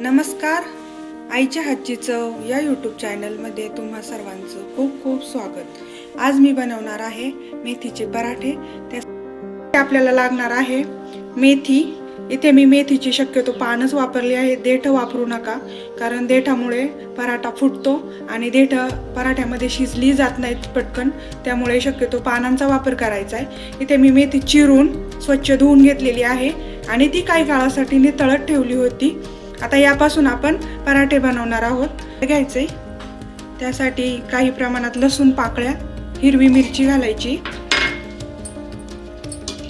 नमस्कार. आईच्या हातची चव या यूट्यूब चॅनलमध्ये तुम्हा सर्वांचं खूप खूप स्वागत. आज मी बनवणार आहे मेथीचे पराठे. त्यासाठी आपल्याला लागणार आहे मेथी. इथे मी मेथीची शक्यतो पानच वापरली आहे, देठ वापरू नका, कारण देठामुळे पराठा फुटतो आणि देठ पराठ्यामध्ये शिजली जात नाहीत पटकन, त्यामुळे शक्यतो पानांचा वापर करायचा आहे. इथे मी मेथी चिरून स्वच्छ धुवून घेतलेली आहे आणि ती काही काळासाठी नितळत ठेवली होती. आता यापासून आपण पराठे बनवणार आहोत. घ्यायचे त्यासाठी काही प्रमाणात लसूण पाकळ्या, हिरवी मिरची घालायची,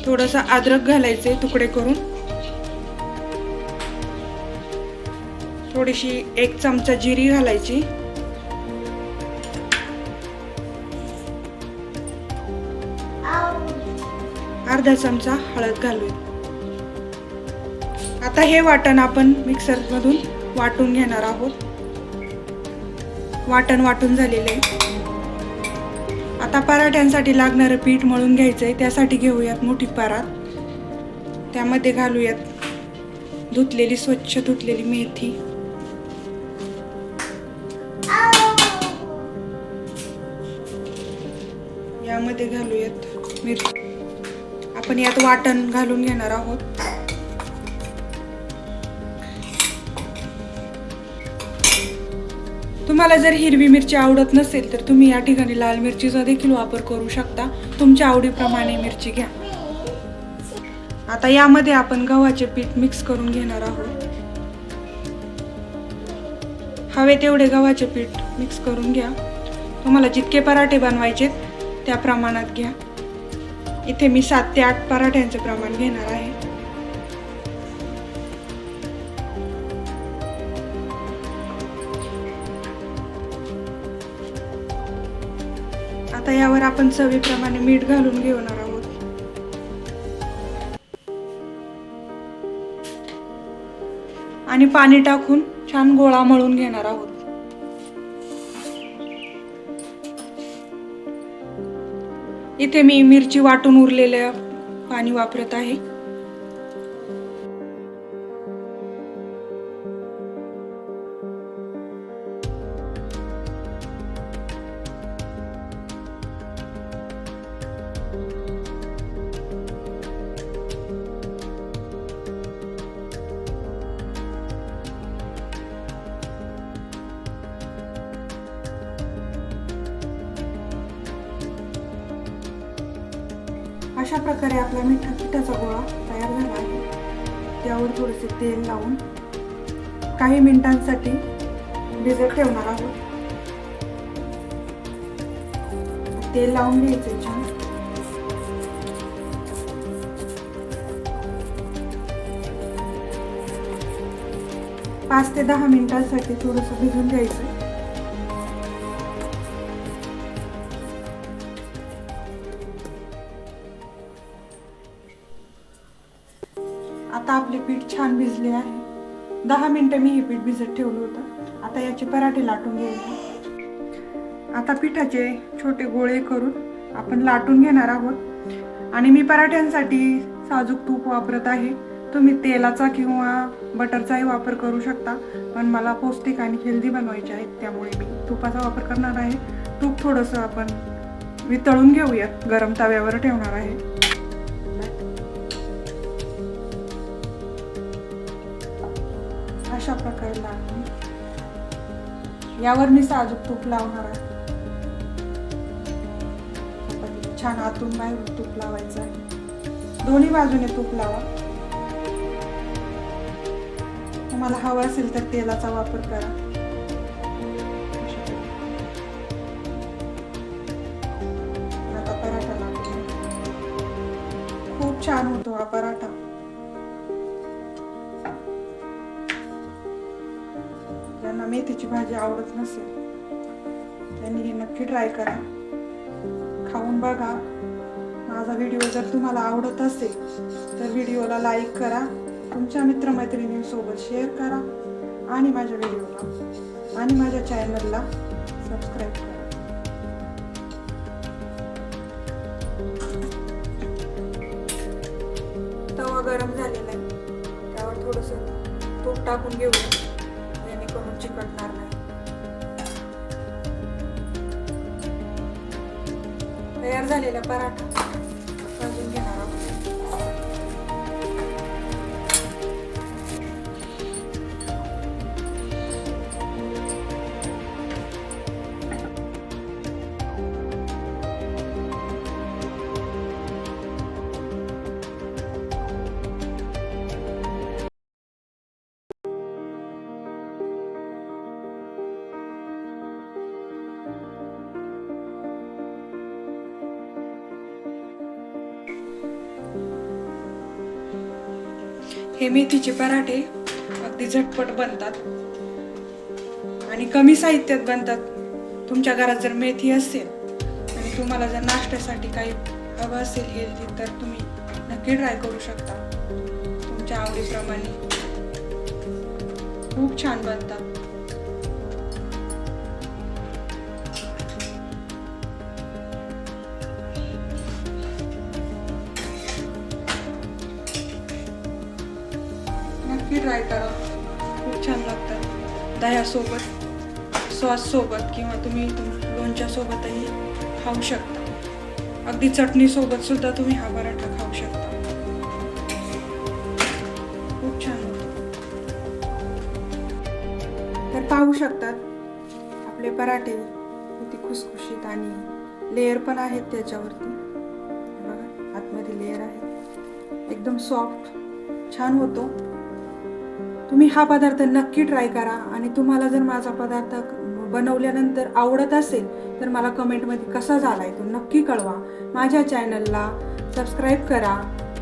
थोडंसं अद्रक घालायचे तुकडे करून, थोडीशी 1 चमचा जिरी घालायची, अर्धा चमचा हळद घालू. आता हे वाटण आपण मिक्सर मधून वाटून घेणार आहोत. वाटण वाटून झालेले आहे. आता पराठ्यांसाठी लागणारं पीठ मळून घ्यायचंय. त्यासाठी घेऊयात मोठी परात, त्यामध्ये घालूयात स्वच्छ धुतलेली मेथी, यामध्ये घालूयात मिरची. आपण यात वाटण घालून घेणार आहोत. तुम्हाला जर हिरवी मिरची आवडत नसेल तर तुम्ही या ठिकाणी लाल मिरचीचा देखील वापर करू शकता. तुमच्या आवडीप्रमाणे मिरची घ्या. आता यामध्ये आपण गव्हाचे पीठ मिक्स करून घेणार आहोत. हवे तेवढे गव्हाचे पीठ मिक्स करून घ्या. तुम्हाला जितके पराठे बनवायचे त्या प्रमाणात घ्या. इथे मी 7 ते 8 पराठ्यांचे प्रमाण घेणार आहे. आता यावर आपण चवीप्रमाणे मीठ घालून घेणार आहोत. आणि पाणी टाकून छान गोळा मळून घेणार आहोत. इथे मी मिरची वाटून उरलेलं पाणी वापरत आहे. अशा प्रकारे आपला पिठाचा गोळा तयार झाला आहे. त्यावर थोडेसे तेल लावून काही मिनिटांसाठी भिजत ठेवणार आहोत. तेल लावून घ्यायचे छान. पाच ते 10 मिनिटांसाठी थोडंसं भिजून घ्यायचं. आता आपले पीठ छान भिजले आहे. 10 मिनिटं मी हे पीठ भिजत ठेवलं होतं. आता याचे पराठे लाटून घ्यायचे. आता पिठाचे छोटे गोळे करून आपण लाटून घेणार आहोत. आणि मी पराठ्यांसाठी साजूक तूप वापरत आहे. तुम्ही तेलाचा किंवा बटरचाही वापर करू शकता, पण मला पौष्टिक आणि हेल्दी बनवायचे आहेत, त्यामुळे मी तुपाचा वापर करणार आहे. तूप थोडंसं आपण वितळून घेऊयात. गरम तव्यावर ठेवणार आहे. अशा प्रकारे लावून यावर मी साजूक तूप लावणार आहे. छान आतून बाहेरून तूप लावायचं आहे. दोन्ही बाजूने तूप लावा. तुम्हाला हवं असेल तर तेलाचा वापर करा. आता पराठा लावतो. खूप छान होतो हा पराठा. ज्यांना मेथीची भाजी आवडत नसेल त्यांनी हे नक्की ट्राय करा. खाऊन बघा. माझा व्हिडिओ जर तुम्हाला आवडत असेल तर व्हिडिओला लाईक करा, तुमच्या मित्रमैत्रिणींसोबत शेअर करा आणि माझ्या व्हिडिओला आणि माझ्या चॅनलला सबस्क्राईब करा. तवा गरम झालेला आहे, त्यावर थोडंसं तूप टाकून घेऊया. अजिबात चिकटणार नाही. तयार झालेला पराठा भाजून घेणार आहोत. हे मेथीचे पराठे अगदी झटपट बनतात आणि कमी साहित्यात बनतात. तुमच्या घरात जर मेथी असेल आणि तुम्हाला जर नाश्त्यासाठी काही हवं असेल हेल्दी, तर तुम्ही नक्की ट्राय करू शकता. तुमच्या आवडीप्रमाणे खूप छान बनतात. नक्की ट्राय करा, खूप छान लागतात. दह्यासोबत, सॉस सोबत किंवा तुम्ही लोणच्या सोबतही खाऊ शकता. अगदी चटणी सोबत सुद्धा तुम्ही हा पराठा खाऊ शकता. खूप छान होतो. तर पाहू शकतात आपले पराठे किती खुसखुशीत आणि लेअर पण आहेत त्याच्यावरती. बघा, आतमध्ये लेअर आहे, एकदम सॉफ्ट छान होतो. तुम्ही हा पदार्थ नक्की ट्राय करा आणि तुम्हाला जर माझा पदार्थ बनवल्यानंतर आवडत असेल तर मला कमेंटमध्ये कसा झालाय तो नक्की कळवा. माझ्या चॅनलला सबस्क्राईब करा,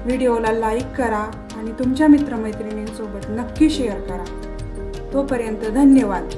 व्हिडिओला लाईक करा आणि तुमच्या मित्रमैत्रिणींसोबत नक्की शेअर करा. तोपर्यंत धन्यवाद.